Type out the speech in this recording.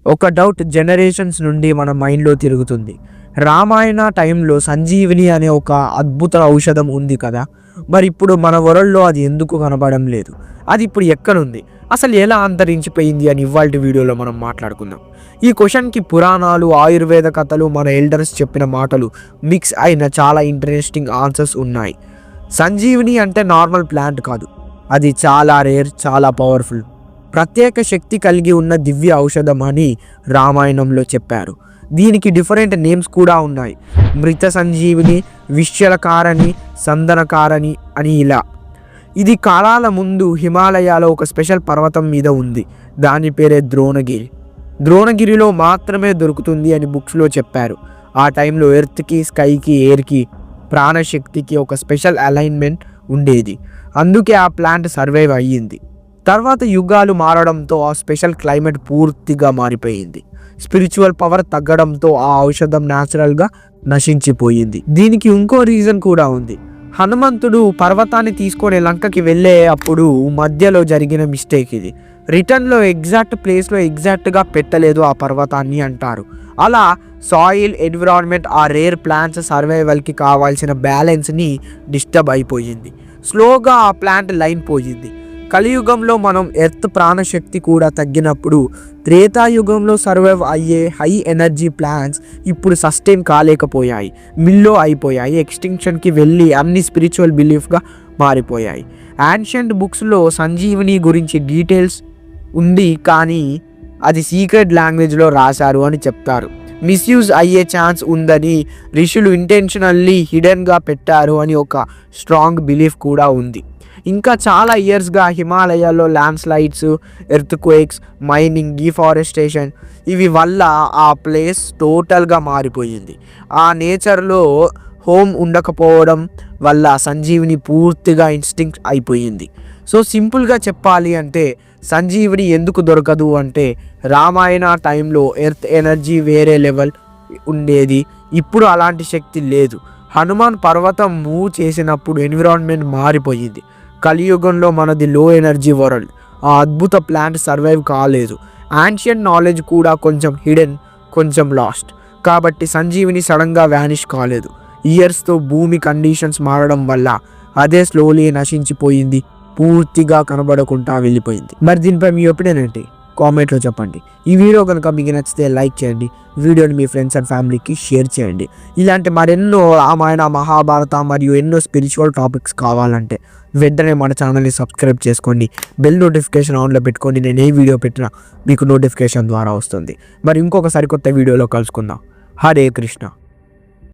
ఒక doubt generations నుండి మన మైండ్లో తిరుగుతుంది. రామాయణ టైంలో సంజీవిని అనే ఒక అద్భుత ఔషధం ఉంది కదా, మరి ఇప్పుడు మన వరల్డ్లో అది ఎందుకు కనబడడం లేదు? అది ఇప్పుడు ఎక్కడుంది? అసలు ఎలా అంతరించిపోయింది అని ఇవాల్టి వీడియోలో మనం మాట్లాడుకుందాం. ఈ క్వశ్చన్కి పురాణాలు, ఆయుర్వేద కథలు, మన ఎల్డర్స్ చెప్పిన మాటలు మిక్స్ అయిన చాలా ఇంట్రెస్టింగ్ ఆన్సర్స్ ఉన్నాయి. సంజీవిని అంటే నార్మల్ ప్లాంట్ కాదు, అది చాలా రేర్, చాలా పవర్ఫుల్, ప్రత్యేక శక్తి కలిగి ఉన్న దివ్య ఔషధం అని రామాయణంలో చెప్పారు. దీనికి డిఫరెంట్ నేమ్స్ కూడా ఉన్నాయి. మృత సంజీవిని, విశ్యలకారణి, సందనకారణి అని ఇలా. ఇది కాలాల ముందు హిమాలయాలో ఒక స్పెషల్ పర్వతం మీద ఉంది. దాని పేరే ద్రోణగిరి. ద్రోణగిరిలో మాత్రమే దొరుకుతుంది అని బుక్స్లో చెప్పారు. ఆ టైంలో ఎర్త్కి, స్కైకి, ఎయిర్కి, ప్రాణశక్తికి ఒక స్పెషల్ అలైన్మెంట్ ఉండేది. అందుకే ఆ ప్లాంట్ సర్వైవ్ అయ్యింది. తర్వాత యుగాలు మారడంతో ఆ స్పెషల్ క్లైమేట్ పూర్తిగా మారిపోయింది. స్పిరిచువల్ పవర్ తగ్గడంతో ఆ ఔషధం న్యాచురల్గా నశించిపోయింది. దీనికి ఇంకో రీజన్ కూడా ఉంది. హనుమంతుడు పర్వతాన్ని తీసుకొని లంకకి వెళ్ళే అప్పుడు మధ్యలో జరిగిన మిస్టేక్ ఇది. రిటర్న్లో ఎగ్జాక్ట్ ప్లేస్లో ఎగ్జాక్ట్గా పెట్టలేదు ఆ పర్వతాన్ని అంటారు. అలా సాయిల్, ఎన్విరాన్మెంట్, ఆ రేర్ ప్లాంట్స్ సర్వైవల్కి కావాల్సిన బ్యాలెన్స్ని డిస్టర్బ్ అయిపోయింది. స్లోగా ఆ ప్లాంట్ లైన్ పోయింది. కలియుగంలో మనం ఎర్త్ ప్రాణశక్తి కూడా తగ్గినప్పుడు త్రేతాయుగంలో సర్వైవ్ అయ్యే హై ఎనర్జీ ప్లాంట్స్ ఇప్పుడు సస్టైన్ కాలేకపోయాయి, మిల్లో అయిపోయాయి, ఎక్స్టింక్షన్కి వెళ్ళి అన్ని స్పిరిచువల్ బిలీఫ్గా మారిపోయాయి. యాన్షియంట్ బుక్స్లో సంజీవిని గురించి డీటెయిల్స్ ఉంది, కానీ అది సీక్రెట్ లాంగ్వేజ్లో రాశారు అని చెప్తారు. మిస్యూజ్ అయ్యే ఛాన్స్ ఉందని, ఋషులు ఇంటెన్షనల్లీ హిడెన్గా పెట్టారు అని ఒక స్ట్రాంగ్ బిలీఫ్ కూడా ఉంది. ఇంకా చాలా ఇయర్స్గా హిమాలయాల్లో land slides, earth quakes, mining, deforestation ఇవి వల్ల ఆ ప్లేస్ టోటల్గా మారిపోయింది. ఆ నేచర్లో హోమ్ ఉండకపోవడం వల్ల సంజీవిని పూర్తిగా ఇన్స్టింక్ట్ అయిపోయింది. సో సింపుల్గా చెప్పాలి అంటే సంజీవిని ఎందుకు దొరకదు అంటే, రామాయణ టైంలో ఎర్త్ ఎనర్జీ వేరే లెవెల్ ఉండేది, ఇప్పుడు అలాంటి శక్తి లేదు. హనుమాన్ పర్వతం మూవ్ చేసినప్పుడు ఎన్విరాన్మెంట్ మారిపోయింది. కలియుగంలో మనది లో ఎనర్జీ వరల్డ్, ఆ అద్భుత ప్లాంట్ సర్వైవ్ కాలేదు. యాన్షియంట్ నాలెడ్జ్ కూడా కొంచెం హిడెన్, కొంచెం లాస్ట్. కాబట్టి సంజీవిని సడన్గా వ్యానిష్ కాలేదు. ఇయర్స్తో భూమి కండిషన్స్ మారడం వల్ల అదే స్లోలీ నశించిపోయింది, పూర్తిగా కనబడకుండా వెళ్ళిపోయింది. మరి దీనిపై మీ ఒపీనియన్ ఏంటి? కామెంట్లో చెప్పండి. ఈ వీడియో కనుక మీకు నచ్చితే లైక్ చేయండి, వీడియోని మీ ఫ్రెండ్స్ అండ్ ఫ్యామిలీకి షేర్ చేయండి. ఇలాంటి మరెన్నో రామాయణ, మహాభారత మరియు ఎన్నో స్పిరిచువల్ టాపిక్స్ కావాలంటే వెంటనే మన ఛానల్ని సబ్స్క్రైబ్ చేసుకోండి, బెల్ నోటిఫికేషన్ ఆన్లో పెట్టుకోండి. నేను ఏ వీడియో పెట్టినా మీకు నోటిఫికేషన్ ద్వారా వస్తుంది. మరి ఇంకొక సరికొత్త వీడియోలో కలుసుకుందాం. హరే కృష్ణ.